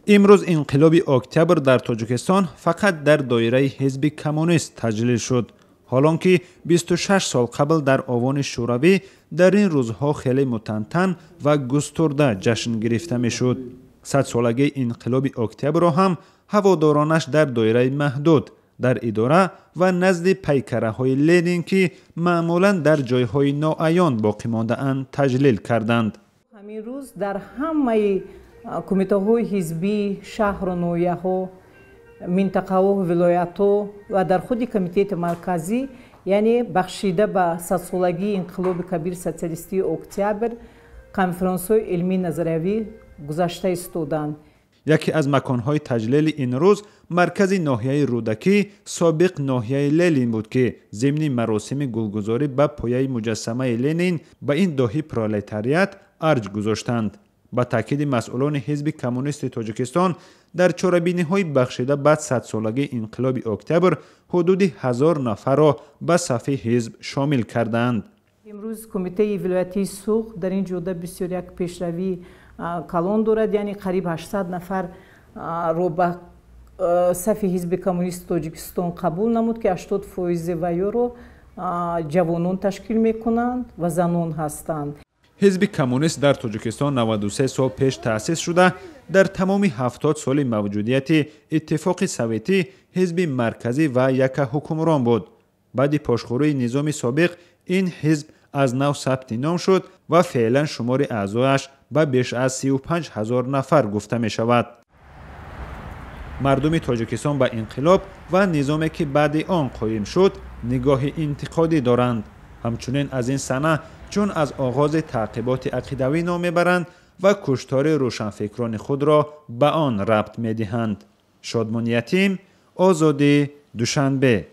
امروز انقلاب اکتبر در تاجیکستان فقط در دایره حزب کمونیست تجلیل شد. حالانکه 26 سال قبل در آوان شوروی در این روزها خیلی متنتن و گسترده جشن گرفته می شد. 100 سالگی انقلاب اکتبر را هم هوادارانش در دایره محدود در اداره و نزد پیکره های لنین که معمولا در جایهای ناعیان باقی مانده اند تجلیل کردند. همین روز در همه کمیته های حزبی شهر و نویه ها، منطقه ها و ولایت ها و در خود کمیته مرکزی یعنی بخشیده به 100 سالگی انقلاب کبیر سوسیالیستی اکتبر کنفرانس های علمی نظریوی گذاشته استودند. یکی از مکانهای تجلیل این روز مرکز ناحیه رودکی سابق ناحیه لنین بود که ضمن مراسم گلگذاری به پایه مجسمه لنین به این داهی پرولتاریات ارج گذاشتند. با تاکید مسئولان حزب کمونیست تاجیکستان در چاره‌بینی‌های بخشیده بعد 100 سالگی انقلاب اکتبر حدود 1000 نفر را به صف حزب شامل کردند. امروز کمیته ولایتی سوق در این جوده بسیار یک پیشروی کلان دارد، یعنی قریب 800 نفر رو به صف حزب کمونیست تاجیکستان قبول نمود که 80% ویو رو جوانان تشکیل میکنند و زنان هستند. حزب کمونیست در تاجیکستان 93 سال پیش تأسیس شده. در تمام 70 سال موجودیت اتفاق سوویتی حزب مرکزی و یک حکمران بود. بعد پاشخوری نظام سابق این حزب از نو ثبت نام شد و فعلا شمار اعضایش به بیش از 35,000 نفر گفته می شود. مردم تاجیکستان به انقلاب و نظامی که بعد آن قایم شد نگاه انتقادی دارند. همچنین از این سنه چون از آغاز تعقیبات عقیدوی نام میبرند و کشتار روشنفکران خود را به آن ربط میدهند. شادمان یتیم، آزادی، دوشنبه.